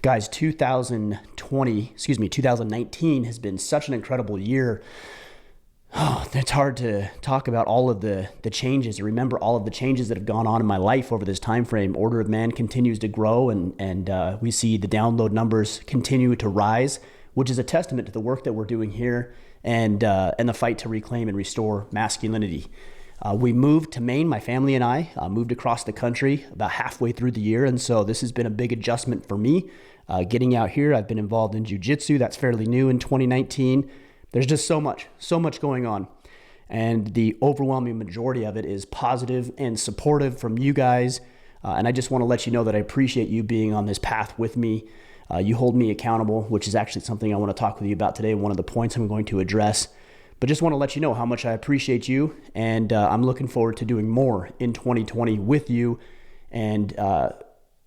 Guys, 2019 has been such an incredible year. Oh, it's hard to talk about all of the changes, remember all of the changes that have gone on in my life over this time frame. Order of Man continues to grow, and we see the download numbers continue to rise, which is a testament to the work that we're doing here and the fight to reclaim and restore masculinity. We moved to Maine, my family and I moved across the country about halfway through the year, and so this has been a big adjustment for me. Getting out here, I've been involved in Jiu Jitsu. That's fairly new in 2019. There's just so much going on. And the overwhelming majority of it is positive and supportive from you guys. And I just want to let you know that I appreciate you being on this path with me. You hold me accountable, which is actually something I want to talk with you about today. One of the points I'm going to address. But just want to let you know how much I appreciate you. And I'm looking forward to doing more in 2020 with you. And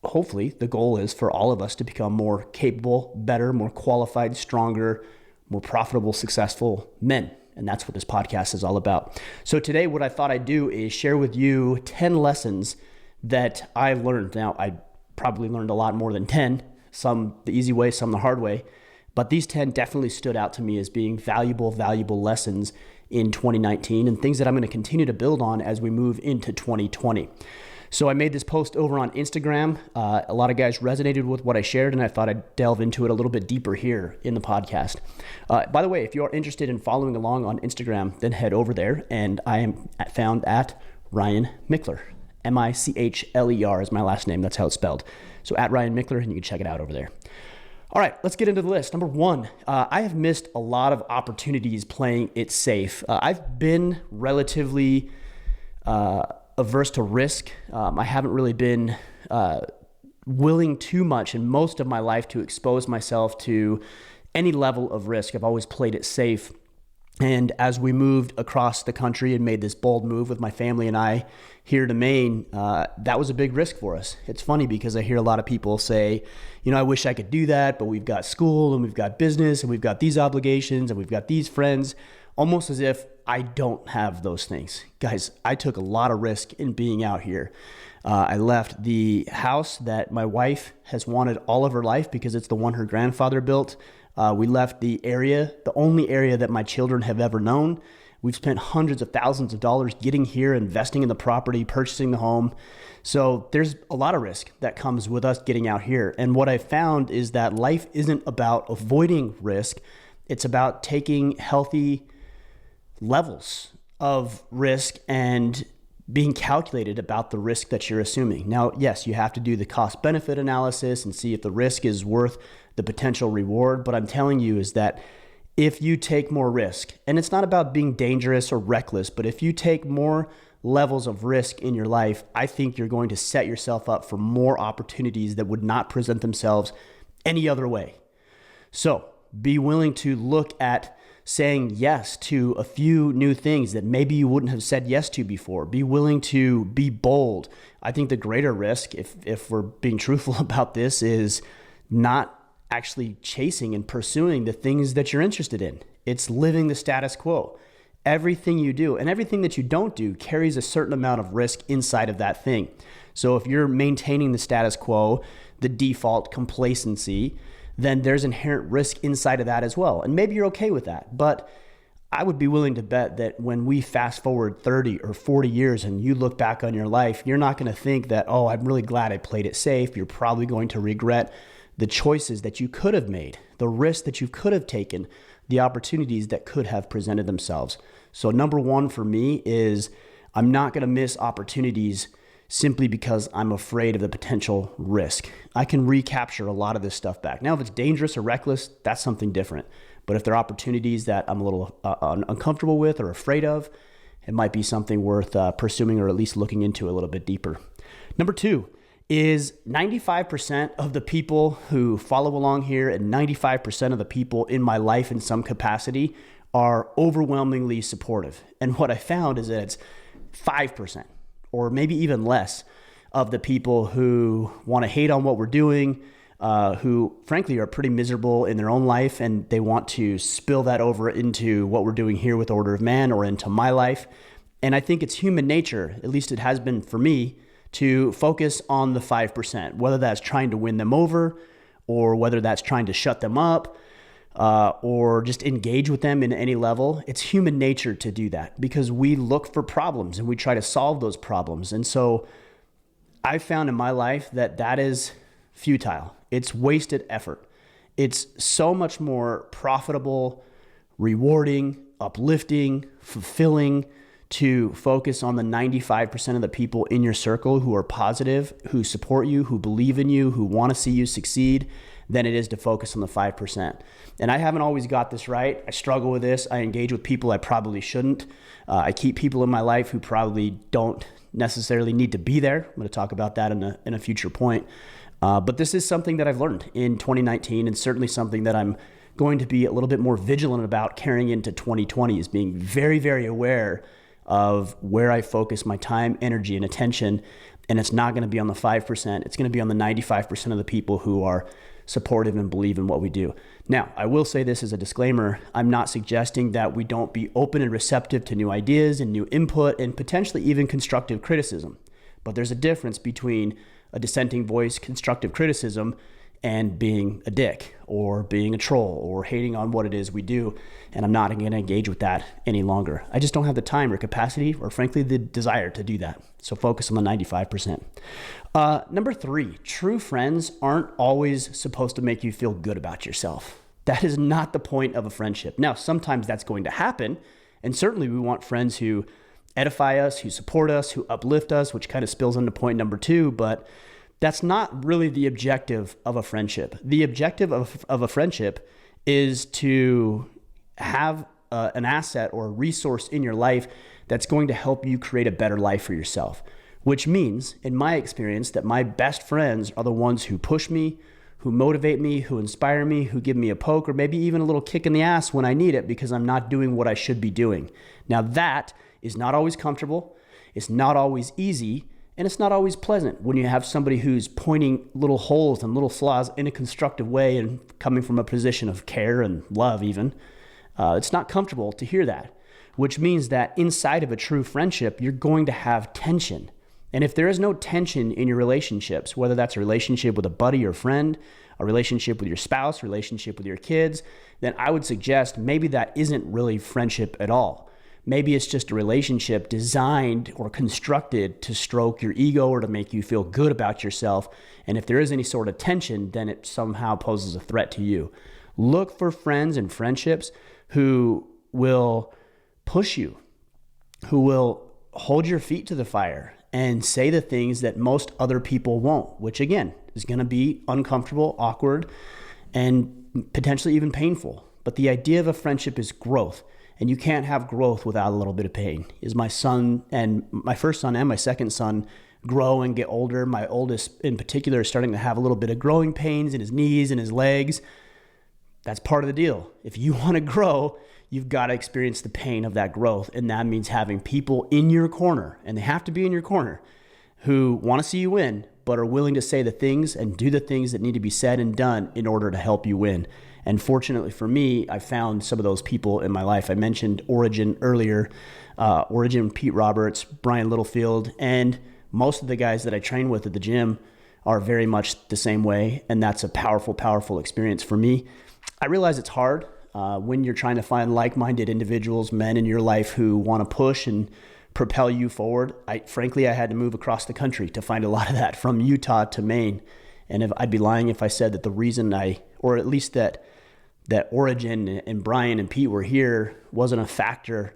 hopefully the goal is for all of us to become more capable, better, more qualified, stronger, more profitable, successful men. And that's what this podcast is all about. So today, what I thought I'd do is share with you 10 lessons that I've learned. Now, I probably learned a lot more than 10, some the easy way, some the hard way. But these 10 definitely stood out to me as being valuable lessons in 2019 and things that I'm going to continue to build on as we move into 2020. So I made this post over on Instagram. A lot of guys resonated with what I shared, and I thought I'd delve into it a little bit deeper here in the podcast. By the way, if you're interested in following along on Instagram, then head over there, and I am found at Ryan Michler. Michler is my last name. That's how it's spelled. So at Ryan Michler, and you can check it out over there. All right, let's get into the list. Number one, I have missed a lot of opportunities playing it safe. I've been relatively averse to risk. I haven't really been willing too much in most of my life to expose myself to any level of risk. I've always played it safe. And as we moved across the country and made this bold move with my family and I here to Maine, that was a big risk for us. It's funny because I hear a lot of people say, I wish I could do that, but we've got school and we've got business and we've got these obligations and we've got these friends, almost as if I don't have those things. Guys, I took a lot of risk in being out here. I left the house that my wife has wanted all of her life because it's the one her grandfather built. We left the only area that my children have ever known. We've spent hundreds of thousands of dollars getting here, investing in the property, purchasing the home. So there's a lot of risk that comes with us getting out here. And what I found is that life isn't about avoiding risk. It's about taking healthy levels of risk and being calculated about the risk that you're assuming. Now, yes, you have to do the cost benefit analysis and see if the risk is worth the potential reward. But I'm telling you is that if you take more risk, and it's not about being dangerous or reckless, but if you take more levels of risk in your life, I think you're going to set yourself up for more opportunities that would not present themselves any other way. So be willing to look at saying yes to a few new things that maybe you wouldn't have said yes to before. Be willing to be bold. I think the greater risk, if we're being truthful about this, is not actually chasing and pursuing the things that you're interested in. It's living the status quo. Everything you do and everything that you don't do carries a certain amount of risk inside of that thing. So if you're maintaining the status quo, the default complacency, then there's inherent risk inside of that as well. And maybe you're okay with that. But I would be willing to bet that when we fast forward 30 or 40 years and you look back on your life, you're not going to think that, oh, I'm really glad I played it safe. You're probably going to regret the choices that you could have made, the risks that you could have taken, the opportunities that could have presented themselves. So number one for me is I'm not going to miss opportunities simply because I'm afraid of the potential risk. I can recapture a lot of this stuff back. Now, if it's dangerous or reckless, that's something different. But if there are opportunities that I'm a little uncomfortable with or afraid of, it might be something worth pursuing or at least looking into a little bit deeper. Number two is 95% of the people who follow along here and 95% of the people in my life in some capacity are overwhelmingly supportive. And what I found is that it's 5% or maybe even less of the people who want to hate on what we're doing, who frankly are pretty miserable in their own life and they want to spill that over into what we're doing here with Order of Man or into my life. And I think it's human nature, at least it has been for me, to focus on the 5%, whether that's trying to win them over or whether that's trying to shut them up, or just engage with them in any level. It's human nature to do that because we look for problems and we try to solve those problems. And so I found in my life that that is futile. It's wasted effort. It's so much more profitable, rewarding, uplifting, fulfilling to focus on the 95% of the people in your circle who are positive, who support you, who believe in you, who want to see you succeed, than it is to focus on the 5%. And I haven't always got this right. I struggle with this. I engage with people I probably shouldn't. I keep people in my life who probably don't necessarily need to be there. I'm going to talk about that in a future point. But this is something that I've learned in 2019, and certainly something that I'm going to be a little bit more vigilant about carrying into 2020, is being very, very aware of where I focus my time, energy, and attention. And it's not going to be on the 5%. It's going to be on the 95% of the people who are supportive and believe in what we do. Now, I will say this as a disclaimer. I'm not suggesting that we don't be open and receptive to new ideas and new input and potentially even constructive criticism. But there's a difference between a dissenting voice, constructive criticism, and being a dick or being a troll or hating on what it is we do. And I'm not going to engage with that any longer. I just don't have the time or capacity or frankly the desire to do that. So focus on the 95%. Number 3, true friends aren't always supposed to make you feel good about yourself. That is not the point of a friendship. Now, sometimes that's going to happen. And certainly we want friends who edify us, who support us, who uplift us, which kind of spills into point number 2, but that's not really the objective of a friendship. The objective of a friendship is to have an asset or a resource in your life that's going to help you create a better life for yourself, which means, in my experience, that my best friends are the ones who push me, who motivate me, who inspire me, who give me a poke or maybe even a little kick in the ass when I need it because I'm not doing what I should be doing. Now, that is not always comfortable. It's not always easy. And it's not always pleasant when you have somebody who's pointing little holes and little flaws in a constructive way and coming from a position of care and love even. It's not comfortable to hear that, which means that inside of a true friendship, you're going to have tension. And if there is no tension in your relationships, whether that's a relationship with a buddy or friend, a relationship with your spouse, relationship with your kids, then I would suggest maybe that isn't really friendship at all. Maybe it's just a relationship designed or constructed to stroke your ego or to make you feel good about yourself. And if there is any sort of tension, then it somehow poses a threat to you. Look for friends and friendships who will push you, who will hold your feet to the fire and say the things that most other people won't, which again is going to be uncomfortable, awkward, and potentially even painful. But the idea of a friendship is growth. And you can't have growth without a little bit of pain. As my son and my first son and my second son grow and get older, my oldest in particular is starting to have a little bit of growing pains in his knees and his legs. That's part of the deal. If you want to grow, you've got to experience the pain of that growth. And that means having people in your corner, and they have to be in your corner, who want to see you win, but are willing to say the things and do the things that need to be said and done in order to help you win. And fortunately for me, I found some of those people in my life. I mentioned Origin earlier, Origin, Pete Roberts, Brian Littlefield, and most of the guys that I train with at the gym are very much the same way. And that's a powerful, powerful experience for me. I realize it's hard when you're trying to find like-minded individuals, men in your life who want to push and propel you forward. Frankly, I had to move across the country to find a lot of that, from Utah to Maine. And I'd be lying if I said that the reason or at least that Origin and Brian and Pete were here wasn't a factor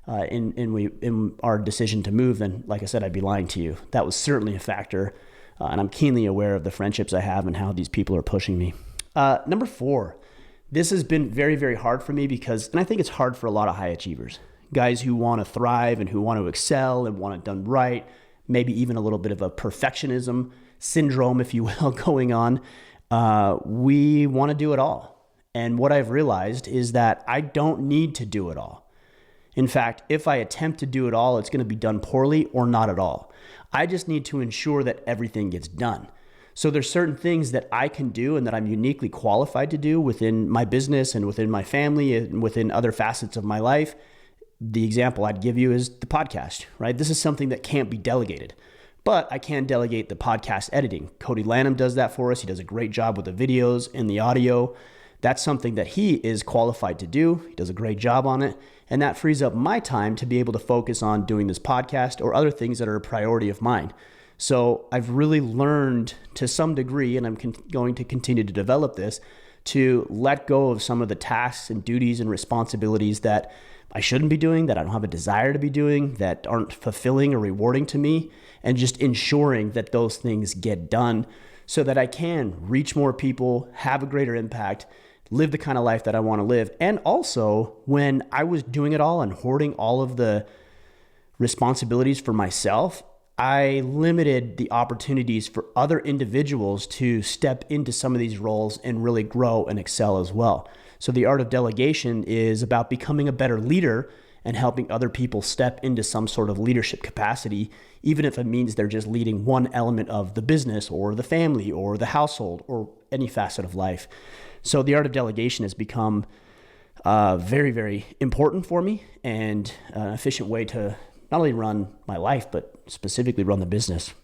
in our decision to move, then like I said, I'd be lying to you. That was certainly a factor, and I'm keenly aware of the friendships I have and how these people are pushing me. Number 4, this has been very, very hard for me and I think it's hard for a lot of high achievers, guys who want to thrive and who want to excel and want it done right, maybe even a little bit of a perfectionism syndrome, if you will, going on. We want to do it all. And what I've realized is that I don't need to do it all. In fact, if I attempt to do it all, it's going to be done poorly or not at all. I just need to ensure that everything gets done. So there's certain things that I can do and that I'm uniquely qualified to do within my business and within my family and within other facets of my life. The example I'd give you is the podcast, right? This is something that can't be delegated. But I can delegate the podcast editing. Cody Lanham does that for us. He does a great job with the videos and the audio. That's something that he is qualified to do. He does a great job on it. And that frees up my time to be able to focus on doing this podcast or other things that are a priority of mine. So I've really learned to some degree, and I'm going to continue to develop this, to let go of some of the tasks and duties and responsibilities that I shouldn't be doing, that I don't have a desire to be doing, that aren't fulfilling or rewarding to me, and just ensuring that those things get done so that I can reach more people, have a greater impact, live the kind of life that I want to live. And also, when I was doing it all and hoarding all of the responsibilities for myself, I limited the opportunities for other individuals to step into some of these roles and really grow and excel as well. So the art of delegation is about becoming a better leader and helping other people step into some sort of leadership capacity, even if it means they're just leading one element of the business or the family or the household or any facet of life. So the art of delegation has become very, very important for me and an efficient way to not only run my life, but specifically run the business.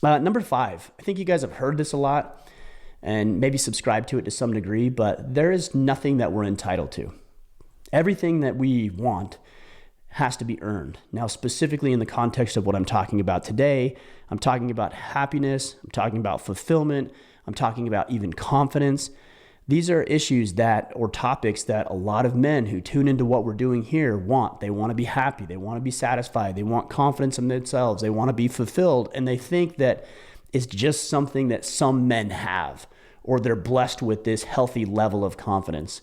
Number 5, I think you guys have heard this a lot and maybe subscribe to it to some degree, but there is nothing that we're entitled to. Everything that we want has to be earned. Now, specifically in the context of what I'm talking about today, I'm talking about happiness, I'm talking about fulfillment, I'm talking about even confidence. These are issues or topics that a lot of men who tune into what we're doing here want. They want to be happy. They want to be satisfied. They want confidence in themselves. They want to be fulfilled. And they think that it's just something that some men have, or they're blessed with this healthy level of confidence.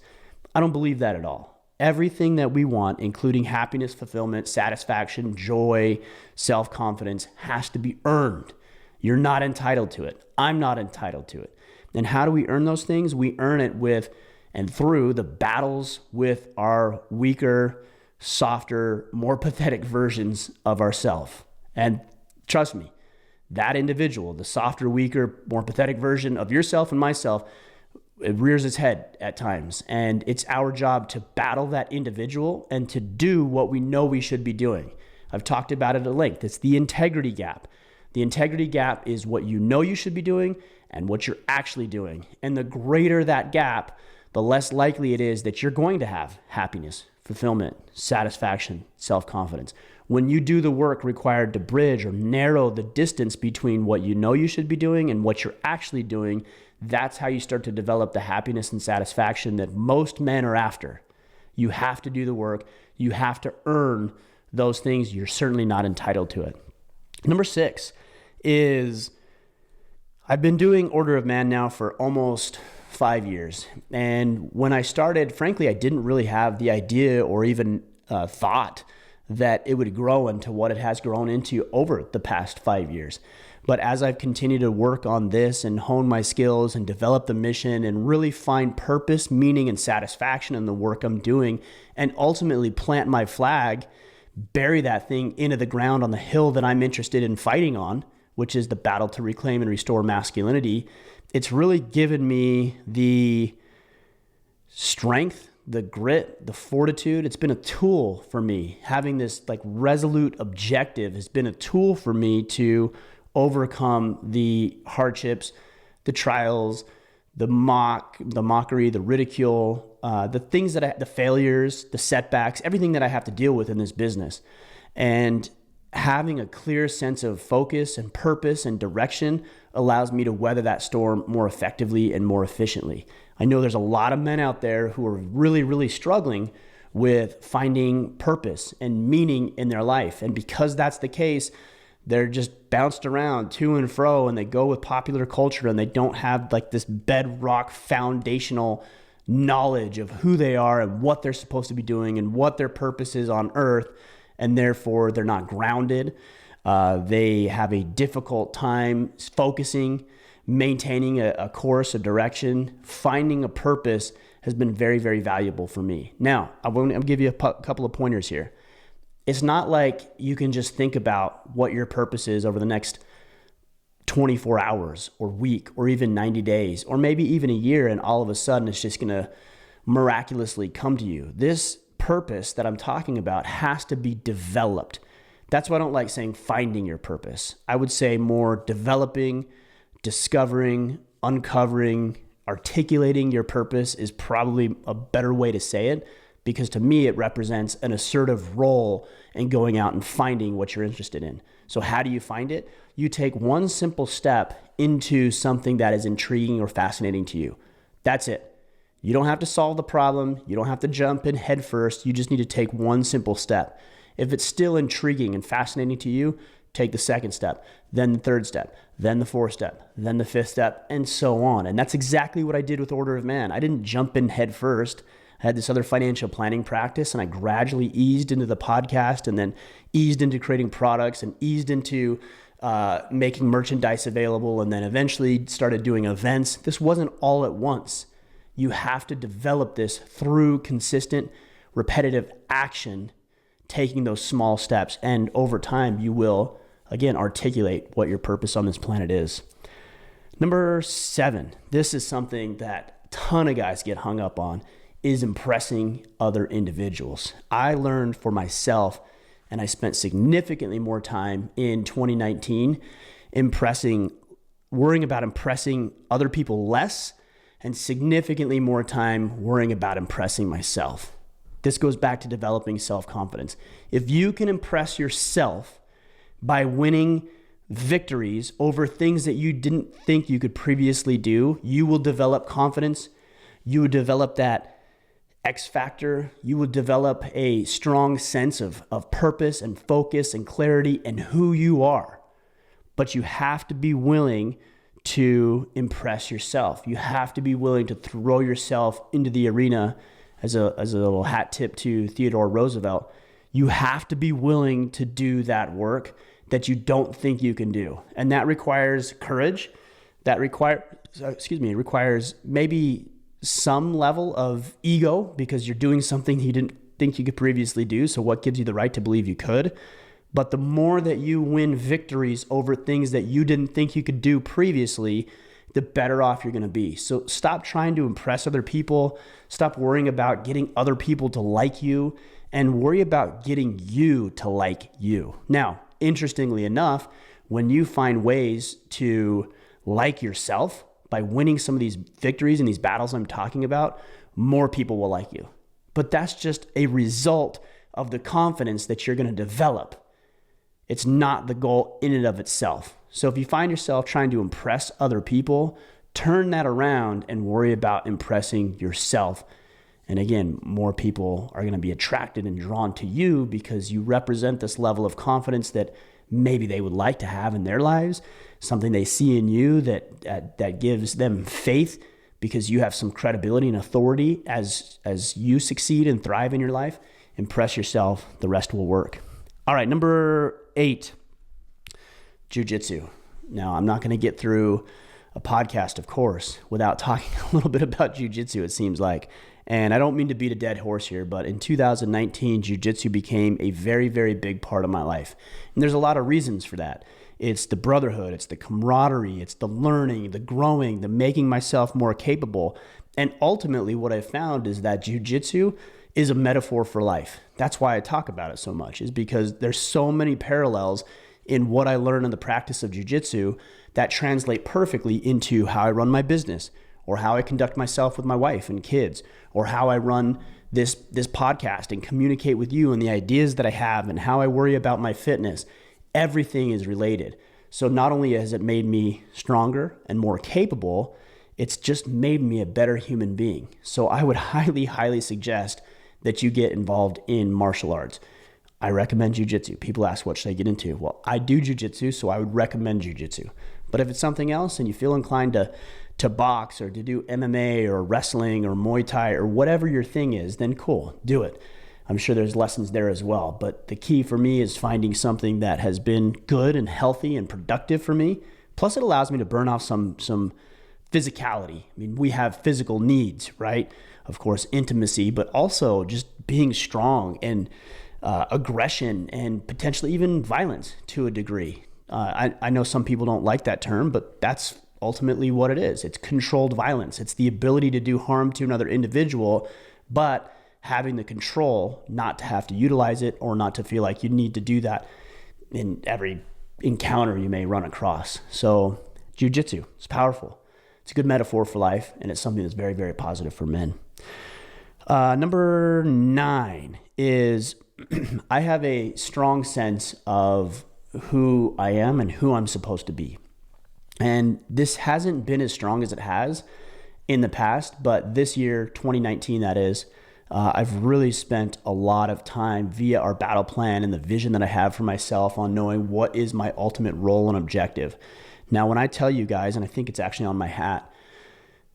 I don't believe that at all. Everything that we want, including happiness, fulfillment, satisfaction, joy, self-confidence, has to be earned. You're not entitled to it. I'm not entitled to it. And how do we earn those things? We earn it with and through the battles with our weaker, softer, more pathetic versions of ourselves. And trust me, that individual, the softer, weaker, more pathetic version of yourself and myself, it rears its head at times. And it's our job to battle that individual and to do what we know we should be doing. I've talked about it at length. It's the integrity gap. The integrity gap is what you know you should be doing and what you're actually doing. And the greater that gap, the less likely it is that you're going to have happiness, fulfillment, satisfaction, self-confidence. When you do the work required to bridge or narrow the distance between what you know you should be doing and what you're actually doing, that's how you start to develop the happiness and satisfaction that most men are after. You have to do the work. You have to earn those things. You're certainly not entitled to it. Number 6 is I've been doing Order of Man now for almost 5 years. And when I started, frankly, I didn't really have the idea or even thought that it would grow into what it has grown into over the past 5 years. But as I've continued to work on this and hone my skills and develop the mission and really find purpose, meaning, and satisfaction in the work I'm doing, and ultimately plant my flag, bury that thing into the ground on the hill that I'm interested in fighting on, which is the battle to reclaim and restore masculinity, it's really given me the strength, the grit, the fortitude. It's been a tool for me. Having this resolute objective has been a tool for me to overcome the hardships, the trials, the mockery, the ridicule, the things the failures, the setbacks, everything that I have to deal with in this business. And having a clear sense of focus and purpose and direction allows me to weather that storm more effectively and more efficiently. I know there's a lot of men out there who are really, really struggling with finding purpose and meaning in their life. And because that's the case, they're just bounced around to and fro, and they go with popular culture, and they don't have this bedrock foundational knowledge of who they are and what they're supposed to be doing and what their purpose is on earth. And therefore they're not grounded. They have a difficult time focusing, maintaining a course, a direction. Finding a purpose has been very, very valuable for me. Now, I'll give you a couple of pointers here. It's not like you can just think about what your purpose is over the next 24 hours or week or even 90 days or maybe even a year, and all of a sudden it's just going to miraculously come to you. This purpose that I'm talking about has to be developed. That's why I don't like saying finding your purpose. I would say more developing, discovering, uncovering, articulating your purpose is probably a better way to say it, because to me, it represents an assertive role in going out and finding what you're interested in. So how do you find it? You take one simple step into something that is intriguing or fascinating to you. That's it. You don't have to solve the problem. You don't have to jump in head first. You just need to take one simple step. If it's still intriguing and fascinating to you, take the second step, then the third step, then the fourth step, then the fifth step, and so on. And that's exactly what I did with Order of Man. I didn't jump in head first. I had this other financial planning practice, and I gradually eased into the podcast, and then eased into creating products, and eased into making merchandise available, and then eventually started doing events. This wasn't all at once. You have to develop this through consistent, repetitive action, taking those small steps. And over time, you will, again, articulate what your purpose on this planet is. Number 7, this is something that a ton of guys get hung up on, is impressing other individuals. I learned for myself, and I spent significantly more time in 2019 worrying about impressing other people less, and significantly more time worrying about impressing myself. This goes back to developing self-confidence. If you can impress yourself by winning victories over things that you didn't think you could previously do, you will develop confidence. You will develop that X factor. You will develop a strong sense of purpose and focus and clarity and who you are. But you have to be willing to impress yourself. You have to be willing to throw yourself into the arena. As a little hat tip to Theodore Roosevelt, you have to be willing to do that work that you don't think you can do. And that requires courage. That requires maybe some level of ego, because you're doing something you didn't think you could previously do. So what gives you the right to believe you could? But the more that you win victories over things that you didn't think you could do previously, the better off you're going to be. So stop trying to impress other people. Stop worrying about getting other people to like you, and worry about getting you to like you. Now, interestingly enough, when you find ways to like yourself by winning some of these victories and these battles I'm talking about, more people will like you. But that's just a result of the confidence that you're going to develop. It's not the goal in and of itself. So if you find yourself trying to impress other people, turn that around and worry about impressing yourself. And again, more people are going to be attracted and drawn to you because you represent this level of confidence that maybe they would like to have in their lives, something they see in you that gives them faith because you have some credibility and authority as you succeed and thrive in your life. Impress yourself, the rest will work. All right, number 8. Jiu Jitsu. Now, I'm not going to get through a podcast, of course, without talking a little bit about Jiu Jitsu, it seems like. And I don't mean to beat a dead horse here, but in 2019, Jiu Jitsu became a very, very big part of my life. And there's a lot of reasons for that. It's the brotherhood, it's the camaraderie, it's the learning, the growing, the making myself more capable. And ultimately, what I found is that Jiu Jitsu is a metaphor for life. That's why I talk about it so much, is because there's so many parallels in what I learn in the practice of jiu-jitsu that translate perfectly into how I run my business, or how I conduct myself with my wife and kids, or how I run this podcast and communicate with you and the ideas that I have and how I worry about my fitness. Everything is related. So not only has it made me stronger and more capable, it's just made me a better human being. So I would highly, highly suggest that you get involved in martial arts. I recommend jiu-jitsu. People ask, what should I get into? Well, I do jiu-jitsu, so I would recommend jiu-jitsu. But if it's something else and you feel inclined to box or to do MMA or wrestling or Muay Thai or whatever your thing is, then cool, do it. I'm sure there's lessons there as well. But the key for me is finding something that has been good and healthy and productive for me. Plus, it allows me to burn off some physicality. I mean, we have physical needs, right? Of course, intimacy, but also just being strong and aggression and potentially even violence to a degree. I know some people don't like that term, but that's ultimately what it is. It's controlled violence. It's the ability to do harm to another individual, but having the control not to have to utilize it or not to feel like you need to do that in every encounter you may run across. So Jiu Jitsu, it's powerful. It's a good metaphor for life, and it's something that's very, very positive for men. Number 9 is I have a strong sense of who I am and who I'm supposed to be. And this hasn't been as strong as it has in the past, but this year, 2019, that is, I've really spent a lot of time via our battle plan and the vision that I have for myself on knowing what is my ultimate role and objective. Now, when I tell you guys, and I think it's actually on my hat,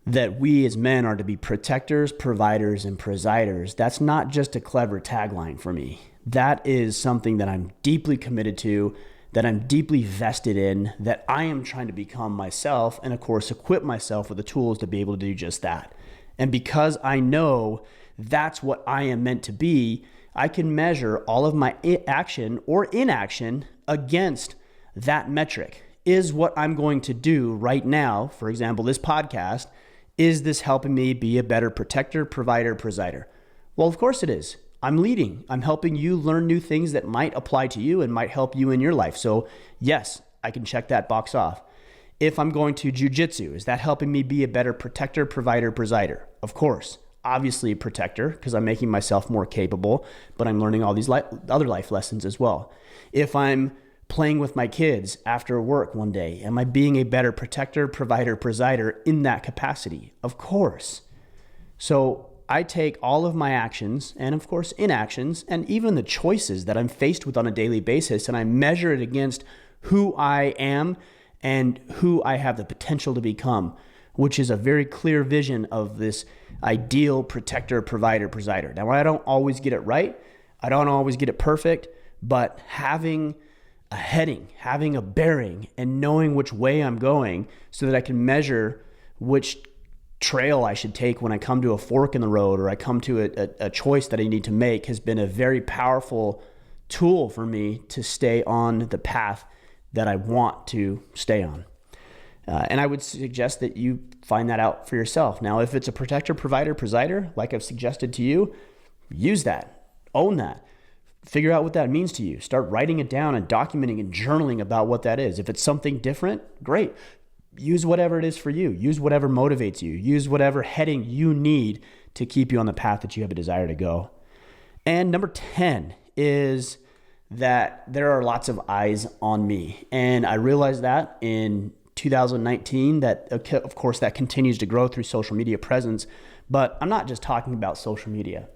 that we as men are to be protectors, providers, and presiders, that's not just a clever tagline for me. That is something that I'm deeply committed to, that I'm deeply vested in, that I am trying to become myself, and of course, equip myself with the tools to be able to do just that. And because I know that's what I am meant to be, I can measure all of my action or inaction against that metric. Is what I'm going to do right now, for example, this podcast, is this helping me be a better protector, provider, presider? Well, of course it is. I'm leading. I'm helping you learn new things that might apply to you and might help you in your life. So yes, I can check that box off. If I'm going to Jiu Jitsu, is that helping me be a better protector, provider, presider? Of course. Obviously a protector because I'm making myself more capable, but I'm learning all these other life lessons as well. If I'm playing with my kids after work one day, am I being a better protector, provider, presider in that capacity? Of course. So I take all of my actions and of course inactions and even the choices that I'm faced with on a daily basis, and I measure it against who I am and who I have the potential to become, which is a very clear vision of this ideal protector, provider, presider. Now, I don't always get it right. I don't always get it perfect, but having a heading, having a bearing, and knowing which way I'm going so that I can measure which trail I should take when I come to a fork in the road or I come to a choice that I need to make has been a very powerful tool for me to stay on the path that I want to stay on. And I would suggest that you find that out for yourself. Now, if it's a protector, provider, presider, like I've suggested to you, use that, own that, figure out what that means to you. Start writing it down and documenting and journaling about what that is. If it's something different, great. Use whatever it is for you. Use whatever motivates you. Use whatever heading you need to keep you on the path that you have a desire to go. And number 10 is that there are lots of eyes on me. And I realized that in 2019, that of course that continues to grow through social media presence, but I'm not just talking about social media.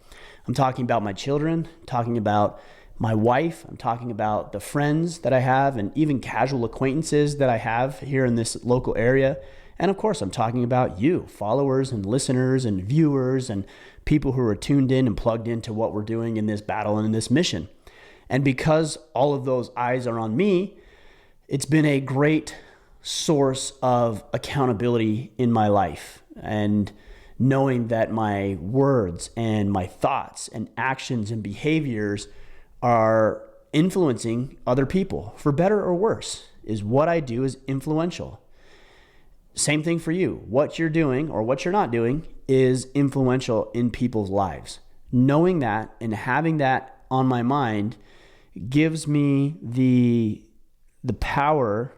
I'm talking about my children, talking about my wife, I'm talking about the friends that I have and even casual acquaintances that I have here in this local area. And of course, I'm talking about you, followers and listeners and viewers and people who are tuned in and plugged into what we're doing in this battle and in this mission. And because all of those eyes are on me, it's been a great source of accountability in my life, and knowing that my words and my thoughts and actions and behaviors are influencing other people for better or worse. Is what I do is influential. Same thing for you. What you're doing or what you're not doing is influential in people's lives. Knowing that and having that on my mind gives me the power,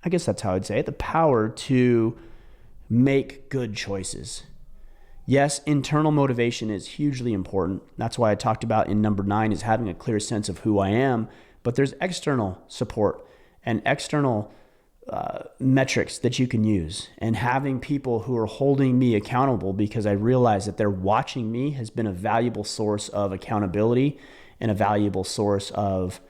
I guess that's how I'd say it, the power to make good choices. Yes, internal motivation is hugely important. That's why I talked about in number 9 is having a clear sense of who I am, but there's external support and external metrics that you can use, and having people who are holding me accountable because I realize that they're watching me has been a valuable source of accountability and a valuable source of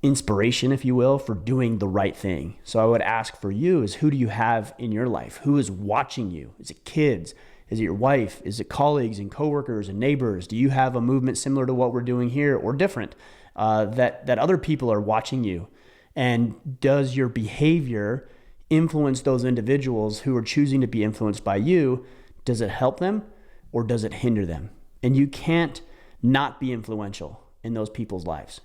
inspiration, if you will, for doing the right thing. So I would ask for you is, who do you have in your life? Who is watching you? Is it kids? Is it your wife? Is it colleagues and coworkers and neighbors? Do you have a movement similar to what we're doing here or different that other people are watching you? And does your behavior influence those individuals who are choosing to be influenced by you? Does it help them or does it hinder them? And you can't not be influential in those people's lives.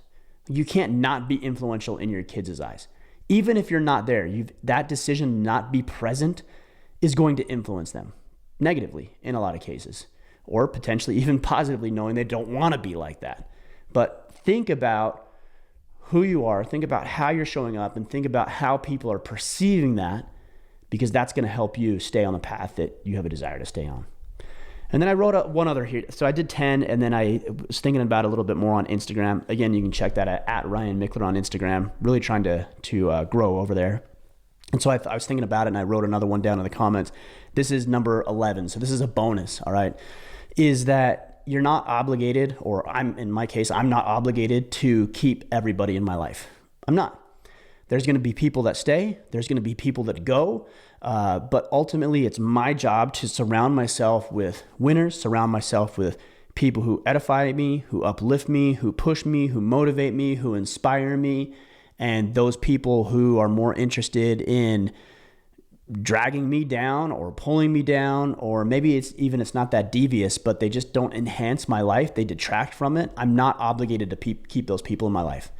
You can't not be influential in your kids' eyes. Even if you're not there, that decision not be present is going to influence them negatively in a lot of cases, or potentially even positively, knowing they don't want to be like that. But think about who you are, think about how you're showing up, and think about how people are perceiving that, because that's going to help you stay on the path that you have a desire to stay on. And then I wrote one other here. So I did 10, and then I was thinking about it a little bit more on Instagram. Again, you can check that at Ryan Mickler on Instagram. Really trying to grow over there. And so I was thinking about it, and I wrote another one down in the comments. This is number 11. So this is a bonus, all right, is that you're not obligated, or in my case, I'm not obligated to keep everybody in my life. I'm not. There's going to be people that stay. There's going to be people that go. But ultimately, it's my job to surround myself with winners, surround myself with people who edify me, who uplift me, who push me, who motivate me, who inspire me, and those people who are more interested in dragging me down or pulling me down, or maybe it's not that devious, but they just don't enhance my life. They detract from it. I'm not obligated to keep those people in my life.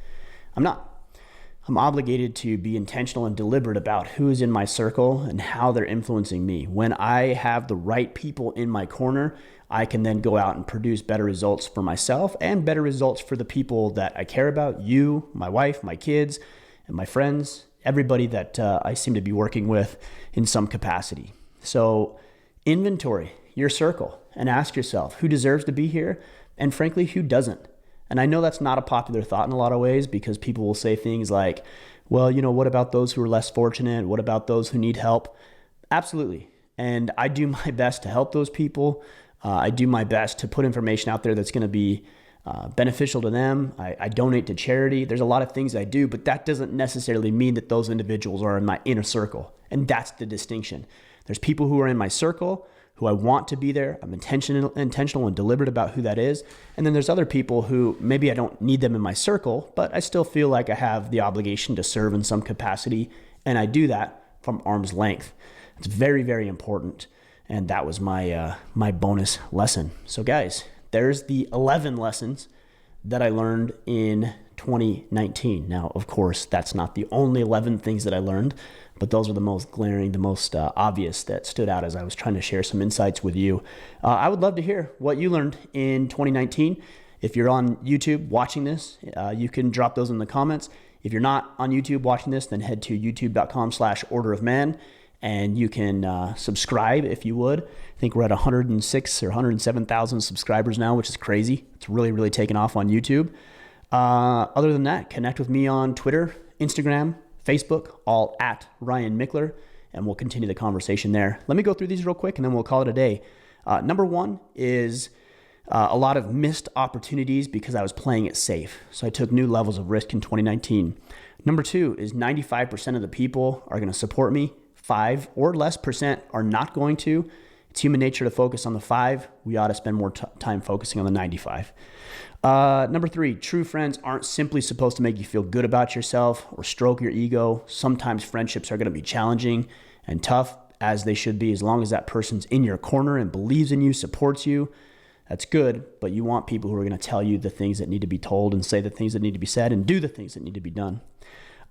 I'm not. I'm obligated to be intentional and deliberate about who is in my circle and how they're influencing me. When I have the right people in my corner, I can then go out and produce better results for myself and better results for the people that I care about, you, my wife, my kids, and my friends, everybody that I seem to be working with in some capacity. So inventory your circle and ask yourself who deserves to be here, and frankly, who doesn't. And I know that's not a popular thought in a lot of ways, because people will say things like, well, what about those who are less fortunate? What about those who need help? Absolutely. And I do my best to help those people. I do my best to put information out there that's going to be beneficial to them. I donate to charity. There's a lot of things I do, but that doesn't necessarily mean that those individuals are in my inner circle. And that's the distinction. There's people who are in my circle who I want to be there. I'm intentional and deliberate about who that is. And then there's other people who maybe I don't need them in my circle, but I still feel like I have the obligation to serve in some capacity. And I do that from arm's length. It's very, very important. And that was my bonus lesson. So guys, there's the 11 lessons that I learned in 2019. Now, of course, that's not the only 11 things that I learned, but those are the most glaring, the most obvious that stood out as I was trying to share some insights with you. I would love to hear what you learned in 2019. If you're on YouTube watching this, you can drop those in the comments. If you're not on YouTube watching this, then head to youtube.com/orderofman, and you can subscribe if you would. I think we're at 106 or 107,000 subscribers now, which is crazy. It's really, really taken off on YouTube. Other than that, connect with me on Twitter, Instagram, Facebook, all at Ryan Mickler, and we'll continue the conversation there. Let me go through these real quick, and then we'll call it a day. Number one is a lot of missed opportunities because I was playing it safe. So I took new levels of risk in 2019. Number two is 95% of the people are going to support me. 5 or less percent are not going to. It's human nature to focus on the 5. We ought to spend more time focusing on the 95. Number 3, true friends aren't simply supposed to make you feel good about yourself or stroke your ego. Sometimes friendships are going to be challenging and tough, as they should be, as long as that person's in your corner and believes in you, supports you. That's good, but you want people who are going to tell you the things that need to be told and say the things that need to be said and do the things that need to be done.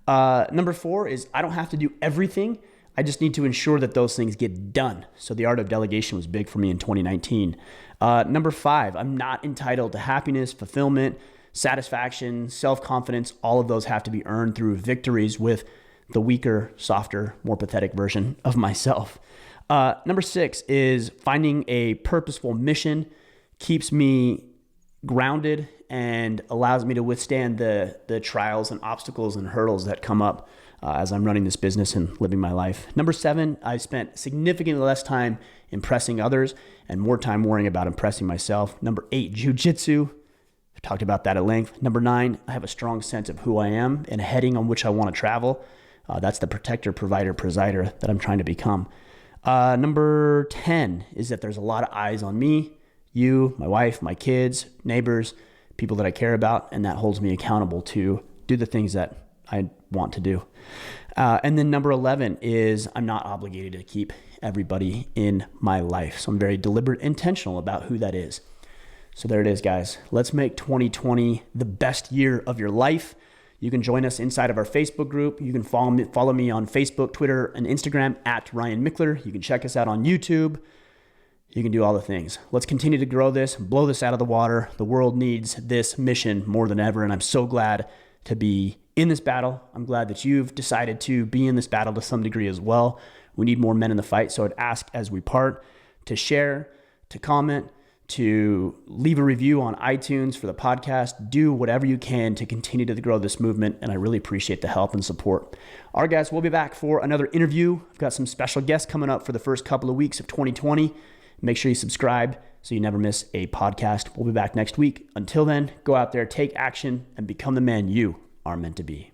Number 4 is I don't have to do everything. I just need to ensure that those things get done. So the art of delegation was big for me in 2019. Number 5, I'm not entitled to happiness, fulfillment, satisfaction, self-confidence. All of those have to be earned through victories with the weaker, softer, more pathetic version of myself. Number 6 is finding a purposeful mission keeps me grounded and allows me to withstand the trials and obstacles and hurdles that come up as I'm running this business and living my life. Number 7, I spent significantly less time impressing others and more time worrying about impressing myself. Number 8, Jiu Jitsu. I've talked about that at length. Number 9, I have a strong sense of who I am and a heading on which I want to travel. That's the protector, provider, presider that I'm trying to become. Number 10 is that there's a lot of eyes on me, you, my wife, my kids, neighbors, people that I care about, and that holds me accountable to do the things that I want to do. And then number 11 is I'm not obligated to keep everybody in my life. So I'm very deliberate, intentional about who that is. So there it is, guys. Let's make 2020 the best year of your life. You can join us inside of our Facebook group. You can follow me on Facebook, Twitter, and Instagram at Ryan Mickler. You can check us out on YouTube. You can do all the things. Let's continue to grow this, blow this out of the water. The world needs this mission more than ever, and I'm so glad to be in this battle. I'm glad that you've decided to be in this battle to some degree as well. We need more men in the fight. So I'd ask as we part to share, to comment, to leave a review on iTunes for the podcast. Do whatever you can to continue to grow this movement, and I really appreciate the help and support. All right, guys, we'll be back for another interview. I've got some special guests coming up for the first couple of weeks of 2020. Make sure you subscribe so you never miss a podcast. We'll be back next week. Until then, go out there, take action, and become the man you are meant to be.